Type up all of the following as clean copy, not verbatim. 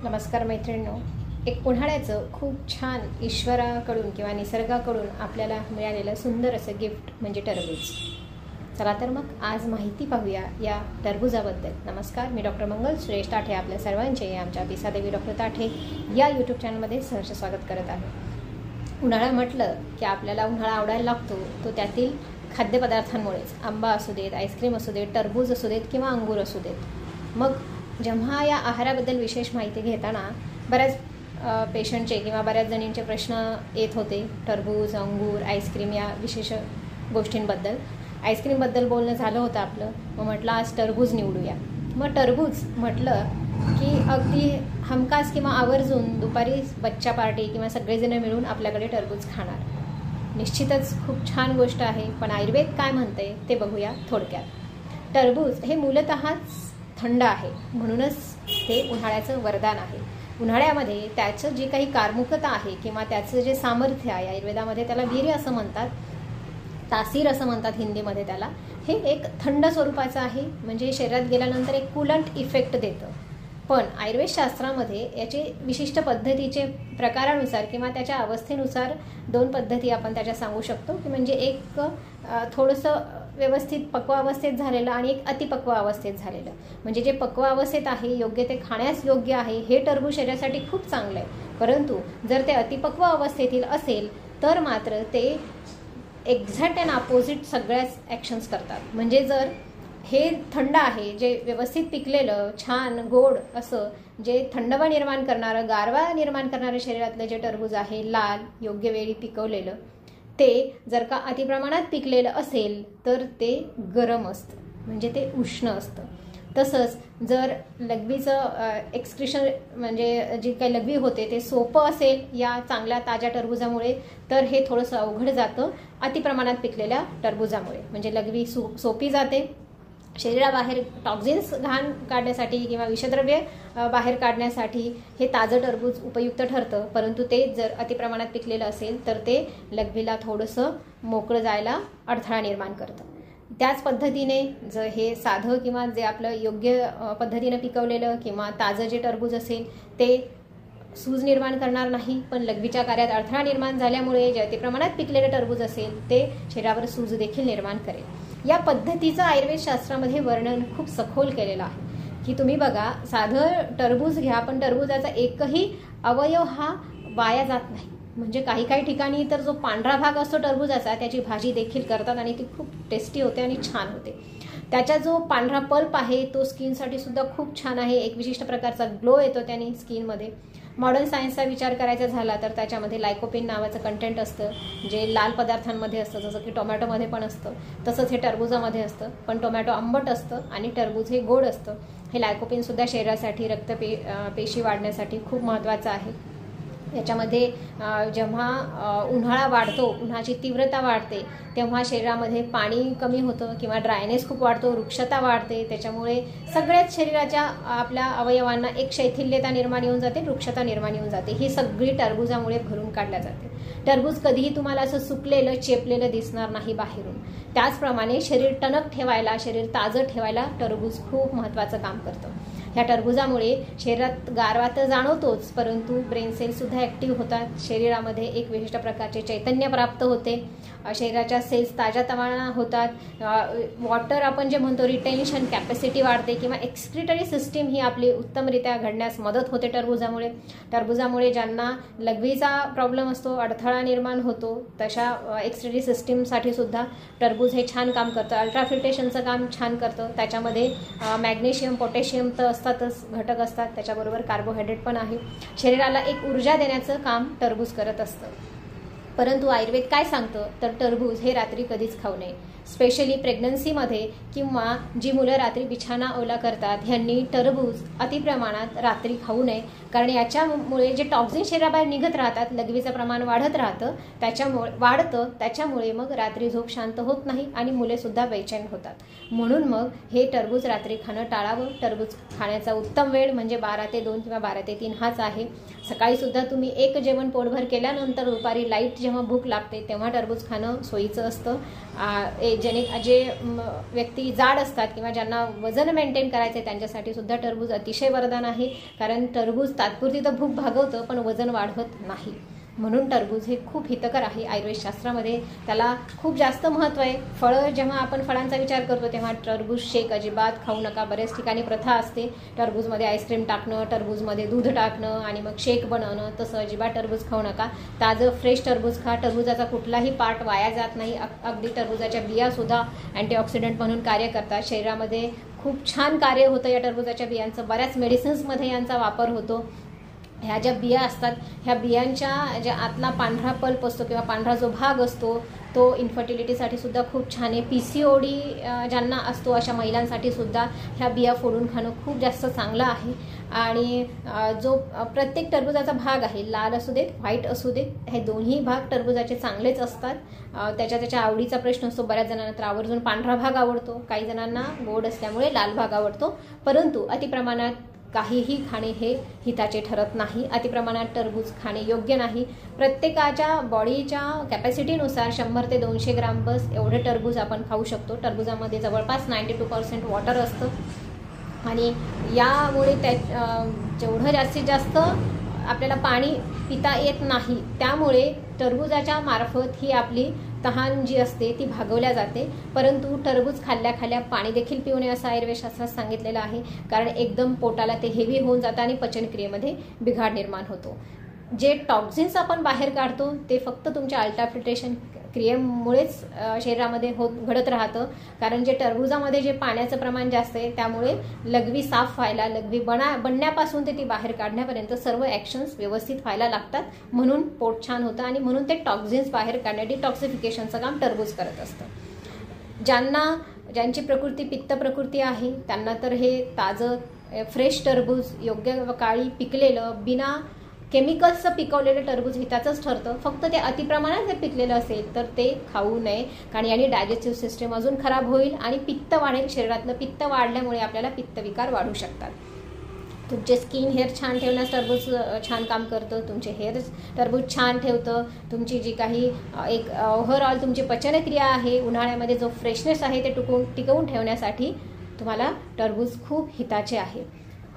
नमस्कार मैत्रिणींनो, एक उन्हाळ्याचं खूप छान ईश्वराकडून किंवा निसर्गाकडून आपल्याला मिळालेलं सुंदर असं गिफ्ट म्हणजे टरबूज. चला तर मग आज माहिती पाहूया या टरबुजाबद्दल. नमस्कार, मी डॉक्टर मंगल सुरेश ताठे आपल्या सर्वांचे आमच्या पिसादेवी डॉक्टर ताठे या यूट्यूब चॅनलमध्ये सहर्ष स्वागत करत आहे. उन्हाळा म्हटलं की आपल्याला उन्हाळा आवडायला लागतो तो त्यातील खाद्यपदार्थांमुळेच. आंबा असू देत, आईस्क्रीम असू देत, टरबूज असू देत किंवा अंगूर असू देत. मग जेव्हा या आहाराबद्दल विशेष माहिती घेताना बऱ्याच पेशंटचे किंवा बऱ्याच जणींचे प्रश्न येत होते टरबूज, अंगूर, आईस्क्रीम या विशेष गोष्टींबद्दल. आईस्क्रीमबद्दल बोलणं झालं होतं आपलं, मग म्हटलं आज टरबूज निवडूया. मग टरबूज म्हटलं की अगदी हमखास किंवा आवर्जून दुपारी बच्चा पार्टी किंवा सगळेजण मिळून आपल्याकडे टरबूज खाणार. निश्चितच खूप छान गोष्ट आहे, पण आयुर्वेद काय म्हणते ते बघूया थोडक्यात. टरबूज हे मूलतःच थंड आहे, म्हणूनच ते उन्हाळ्याचं वरदान आहे. उन्हाळ्यामध्ये त्याचं जी काही कारमुकता आहे किंवा त्याचं जे सामर्थ्य आहे, आयुर्वेदामध्ये त्याला वीर्य असं म्हणतात, तासीर असं म्हणतात हिंदीमध्ये त्याला, हे एक थंड स्वरूपाचं आहे. म्हणजे शरीरात गेल्यानंतर एक कूलंट इफेक्ट देतं. पण आयुर्वेदशास्त्रामध्ये याचे विशिष्ट पद्धतीचे प्रकारानुसार किंवा त्याच्या अवस्थेनुसार दोन पद्धती आपण त्याच्या सांगू शकतो. की म्हणजे एक थोडंसं व्यवस्थित पक्वावस्थेत झालेलं आणि एक अतिपक्व अवस्थेत झालेलं. म्हणजे जे पक्वावस्थेत आहे, योग्य ते खाण्यास योग्य आहे, हे टरबूज शरीरासाठी खूप चांगलं आहे. परंतु जर ते अतिपक्व अवस्थेतील असेल तर मात्र ते एक्झॅक्ट अँड अपोजिट सगळ्याच ॲक्शन्स करतात. म्हणजे जर हे थंड आहे, जे व्यवस्थित पिकलेलं छान गोड असं जे थंडवा निर्माण करणारं, गारवा निर्माण करणारं शरीरातलं जे टरबूज आहे, लाल योग्य वेळी पिकवलेलं, ते जर का अतिप्रमाणात पिकलेलं असेल तर ते गरम असतं, म्हणजे ते उष्ण असतं. तसंच जर लघवीचं एक्सक्रिशन म्हणजे जी काही लघवी होते ते सोपं असेल या चांगल्या ताज्या टरबुजामुळे, तर हे थोडंसं अवघड जातं अतिप्रमाणात पिकलेल्या टरबुजामुळे. म्हणजे लघवी सोपी जाते. शरीराबाहेर टॉक्झिन्स घाण काढण्यासाठी किंवा विषद्रव्य बाहेर काढण्यासाठी हे ताजं टरबूज उपयुक्त ठरतं. परंतु ते जर अतिप्रमाणात पिकलेलं असेल तर ते लघवीला थोडंसं मोकळं जायला अडथळा निर्माण करतं. त्याच पद्धतीने जर हे साधं किंवा जे आपलं योग्य पद्धतीनं पिकवलेलं किंवा ताजं जे टरबूज असेल ते सूज निर्माण करणार नाही, पण लघवीच्या कार्यात अडथळा निर्माण झाल्यामुळे जे अतिप्रमाणात पिकलेलं टरबूज असेल ते शरीरावर सूज देखील निर्माण करेल. या पद्धतीचं आयुर्वेदशास्त्रामध्ये वर्णन खूप सखोल केलेलं आहे. की तुम्ही बघा, साधं टरबूज घ्या, पण टरबुजाचा एकही अवयव हा वाया जात नाही. म्हणजे काही काही ठिकाणी तर जो पांढरा भाग असतो टरबुजाचा त्याची भाजी देखील करतात आणि ती खूप टेस्टी होते आणि छान होते. त्याचा जो पांढरा पल्प आहे तो स्किनसाठी सुद्धा खूप छान आहे. एक विशिष्ट प्रकारचा ग्लो येतो त्याने स्किनमध्ये. मॉडर्न सायन्सचा विचार करायचा झाला तर त्याच्यामध्ये लायकोपिन नावाचं कंटेंट असतं, जे लाल पदार्थांमध्ये असतं, जसं की टोमॅटोमध्ये पण असतं. तसंच हे टरबुजामध्ये असतं, पण टोमॅटो आंबट असतं आणि टरबूज हे गोड असतं. हे लायकोपिनसुद्धा शरीरासाठी पेशी वाढण्यासाठी खूप महत्त्वाचं आहे. याच्यामध्ये जेव्हा उन्हाळा वाढतो, उन्हाची तीव्रता वाढते, तेव्हा शरीरामध्ये पाणी कमी होतं किंवा ड्रायनेस खूप वाढतो, वृक्षता वाढते. त्याच्यामुळे सगळ्याच शरीराच्या आपल्या अवयवांना एक शैथिल्यता निर्माण येऊन जाते, वृक्षता निर्माण येऊन जाते. ही सगळी टरबुजामुळे भरून काढल्या जाते. टरबूज कधीही तुम्हाला असं सुकलेलं, चेपलेलं दिसणार नाही बाहेरून. त्याचप्रमाणे शरीर टणक ठेवायला, शरीर ताजं ठेवायला टरबूज खूप महत्त्वाचं काम करतं. ह्या टरबुजामुळे शरीरात गारवा तर जाणवतोच, परंतु ब्रेन सेल्ससुद्धा ॲक्टिव्ह होतात. शरीरामध्ये एक विशिष्ट प्रकारचे चैतन्य प्राप्त होते. शरीराच्या सेल्स ताज्यातवाना होतात. वॉटर आपण जे म्हणतो रिटेन्शन कॅपॅसिटी वाढते किंवा एक्सक्रिटरी सिस्टीम ही आपली उत्तमरित्या घडण्यास मदत होते टरबुजामुळे. टरबुजामुळे ज्यांना लघवीचा प्रॉब्लेम असतो, अडथळा निर्माण होतो, तशा एक्सक्रिटरी सिस्टीमसाठी सुद्धा टरबूज हे छान काम करतं. अल्ट्राफिल्ट्रेशनचं काम छान करतं. त्याच्यामध्ये मॅग्नेशियम, पोटॅशियम तर असतातच, घटक असतात, त्याच्याबरोबर कार्बोहायड्रेट पण आहे. शरीराला एक ऊर्जा देण्याचं काम टरबूज करत असतं. परंतु आयुर्वेद काय सांगतं तर टरबूज हे रात्री कधीच खाऊ नये. स्पेशली प्रेग्नन्सीमध्ये किंवा जी मुलं रात्री बिछाना ओला करतात ह्यांनी टरबूज अतिप्रमाणात रात्री खाऊ नये. कारण याच्यामुळे जे टॉक्झिन शरीराबाहेर निघत राहतात, लघवीचं प्रमाण वाढत राहतं, त्याच्यामुळे मग रात्री झोप शांत होत नाही आणि मुलेसुद्धा बेचैन होतात. म्हणून मग हे टरबूज रात्री खाणं टाळावं. टरबूज खाण्याचा उत्तम वेळ म्हणजे 12 ते 2 किंवा 12 ते 3 हाच आहे. सकाळीसुद्धा तुम्ही एक जेवण पोटभर केल्यानंतर दुपारी लाईट जेव्हा भूक लागते तेव्हा टरबूज खाणं सोयीचं असतं. जे व्यक्ती जाड असतात किंवा ज्यांना वजन मेंटेन करायचं आहे त्यांच्यासाठी सुद्धा टरबूज अतिशय वरदान आहे, कारण टरबूज तात्पुरती तर भूक भागवतं पण वजन वाढवत नाही. म्हणून टरबूज हे खूप हितकर आहे. आयुर्वेदशास्त्रामध्ये त्याला खूप जास्त महत्त्व आहे. फळं जेव्हा आपण फळांचा विचार करतो तेव्हा टरबूज शेक अजिबात खाऊ नका. बऱ्याच ठिकाणी प्रथा असते टरबूजमध्ये आईस्क्रीम टाकणं, टरबूजमध्ये दूध टाकणं आणि मग शेक बनवणं. तसं अजिबात टरबूज खाऊ नका. ताजं फ्रेश टरबूज खा. टरबूजाचा कुठलाही पार्ट वाया जात नाही. अगदी टरबूजाच्या बियासुद्धा अँटीऑक्सिडंट म्हणून कार्य करतात. शरीरामध्ये खूप छान कार्य होतं या टरबूजाच्या बियांचं. बऱ्याच मेडिसिन्समध्ये यांचा वापर होतो. ह्या ज्या बिया असतात ह्या बियांच्या ज्या आतला पांढरा पल्प असतो किंवा पांढरा जो भाग असतो तो इन्फर्टिलिटीसाठी सुद्धा खूप छान आहे. PCOD ज्यांना असतो अशा महिलांसाठी सुद्धा ह्या बिया फोडून खाणं खूप जास्त चांगलं आहे. आणि जो प्रत्येक टरबूजाचा भाग आहे, लाल असू देत व्हाईट असू देत, हे दोन्ही भाग टरबूजाचे चांगलेच असतात. त्याच्या आवडीचा प्रश्न असतो. बऱ्याच जणांना तर आवर्जून पांढरा भाग आवडतो, काही जणांना गोड असल्यामुळे लाल भाग आवडतो. परंतु अतिप्रमाणात काहीही खाणे हे हिताचे ठरत नाही. अतिप्रमाणात टरबूज खाणे योग्य नाही. प्रत्येकाच्या बॉडीच्या कॅपॅसिटीनुसार 100 ते 200 ग्राम बस एवढे टरबूज आपण खाऊ शकतो. टरबूजामध्ये जवळपास 92% वॉटर असतं आणि यामुळे जेवढं जास्तीत जास्त आपल्याला पाणी पिता येत नाही, त्यामुळे टरबूजाच्या मार्फत ही आपली तहान जी असते ती भागवल्या जाते. परंतु टरबूज खाल्ल्या पाणी देखील पिऊ नये असं आयुर्वेदशास्त्रात सांगितलेलं आहे, कारण एकदम पोटाला ते हेवी होऊन जातं आणि पचनक्रियेमध्ये बिघाड निर्माण होतो. जे टॉक्झिन्स आपण बाहेर काढतो ते फक्त तुमच्या अल्ट्राफिल्ट्रेशन क्रियेमुळेच शरीरामध्ये घडत राहतं, कारण जे टरबुजामध्ये जे पाण्याचं प्रमाण जास्त आहे त्यामुळे लघवी साफ व्हायला, लघवी बनण्यापासून ते ती बाहेर काढण्यापर्यंत सर्व ॲक्शन्स व्यवस्थित व्हायला लागतात. म्हणून पोट छान होतं आणि म्हणून ते टॉक्झिन्स बाहेर काढण्या डिटॉक्सिफिकेशनचं काम टरबूज करत असतं. ज्यांची प्रकृती पित्त प्रकृती आहे त्यांना तर हे ताजं फ्रेश टरबूज योग्य काळी पिकलेलं बिना केमिकल्सचं पिकवलेलं टरबूज हिताचंच ठरतं. फक्त ते अतिप्रमाणात जर पिकलेलं असेल तर ते खाऊ नये, कारण याने डायजेस्टिव्ह सिस्टम अजून खराब होईल आणि पित्त वाढेल. शरीरातलं पित्त वाढल्यामुळे आपल्याला पित्तविकार वाढू शकतात. तुमचे स्किन हेअर छान ठेवण्यास टरबूज छान काम करतं. तुमचे हेअर टरबूज छान ठेवतं. तुमची जी काही एक ओव्हरऑल तुमची पचनक्रिया आहे, उन्हाळ्यामध्ये जो फ्रेशनेस आहे ते टिकवून ठेवण्यासाठी तुम्हाला टरबूज खूप हिताचे आहे.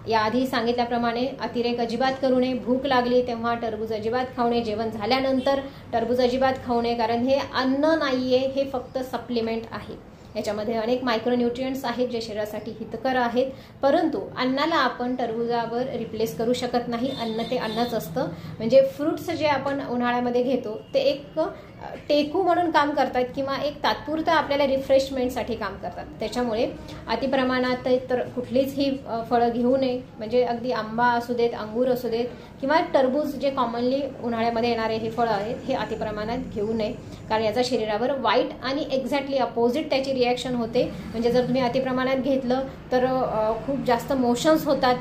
याआधी सांगितल्याप्रमाणे अतिरेक अजिबात करू नये. भूक लागली तेव्हा टरबूज अजिबात खाऊ नये. जेवण झाल्यानंतर टरबूज अजिबात खाऊ नये, कारण हे अन्न नाहीये, हे फक्त सप्लिमेंट आहे. याच्यामध्ये अनेक मायक्रोन्यूट्रियंट्स आहेत जे शरीरासाठी हितकर आहेत. परंतु अन्नाला आपण टरबुजावर रिप्लेस करू शकत नाही. अन्न ते अन्नच असतं. म्हणजे फ्रूट्स जे आपण उन्हाळ्यामध्ये घेतो ते एक टेकू म्हणून काम करतात किंवा एक तात्पुरतं आपल्याला रिफ्रेशमेंटसाठी काम करतात. त्याच्यामुळे अतिप्रमाणात तर कुठलीच ही फळं घेऊ नये. म्हणजे अगदी आंबा असू देत, अंगूर असू देत किंवा टरबूज जे कॉमनली उन्हाळ्यामध्ये येणारे हे फळं आहेत हे अतिप्रमाणात घेऊ नये, कारण याचा शरीरावर वाईट आणि एक्झॅक्टली अपोजिट त्याची रिॲक्शन होते. म्हणजे जर तुम्ही अतिप्रमाणात घेतलं तर खूप जास्त मोशन्स होतात,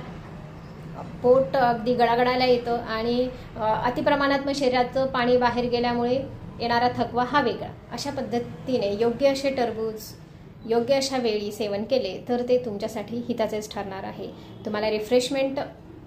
पोट अगदी गडागडायला येतं आणि अतिप्रमाणात मग शरीराचं पाणी बाहेर गेल्यामुळे येणारा थकवा हा वेगळा. अशा पद्धतीने योग्य असे टरबूज योग्य अशा वेळी सेवन केले तर ते तुमच्यासाठी हिताचेच ठरणार आहे. तुम्हाला रिफ्रेशमेंट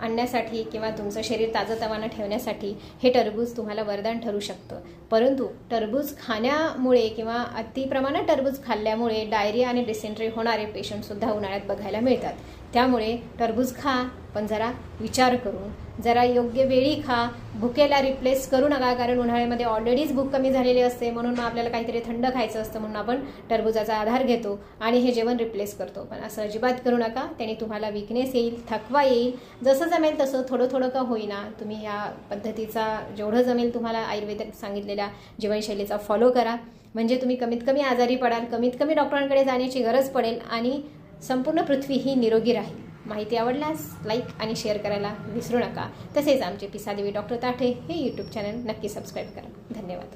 आणण्यासाठी किंवा तुमचं शरीर ताजंतवानं ठेवण्यासाठी हे टरबूज तुम्हाला वरदान ठरू शकतं. परंतु टरबूज खाण्यामुळे किंवा अतिप्रमाणात टरबूज खाल्ल्यामुळे डायरिया आणि डिसेंट्री होणारे पेशंटसुद्धा उन्हाळ्यात बघायला मिळतात. त्यामुळे टरबूज खा, पण जरा विचार करून, जरा योग्य वेळी खा. भुकेला रिप्लेस करू नका, कारण उन्हाळ्यामध्ये ऑलरेडीच भूक कमी झालेली असते. म्हणून मग आपल्याला काहीतरी थंड खायचं असतं म्हणून आपण टरबुजाचा आधार घेतो आणि हे जेवण रिप्लेस करतो. पण असं अजिबात करू नका. त्याने तुम्हाला विकनेस येईल, थकवा येईल. जसं जमेल तसं थोडं थोडं का होईना तुम्ही या पद्धतीचा जेवढं जमेल तुम्हाला आयुर्वेदात सांगितलेल्या जीवनशैलीचा फॉलो करा. म्हणजे तुम्ही कमीत कमी आजारी पडाल, कमीत कमी डॉक्टरांकडे जाण्याची गरज पडेल आणि संपूर्ण पृथ्वी ही निरोगी राहील. माहिती आवडल्यास लाईक आणि शेअर करायला विसरू नका. तसेच आमचे पिसादेवी डॉक्टर ताठे हे यूट्यूब चॅनल नक्की सबस्क्राईब करा. धन्यवाद.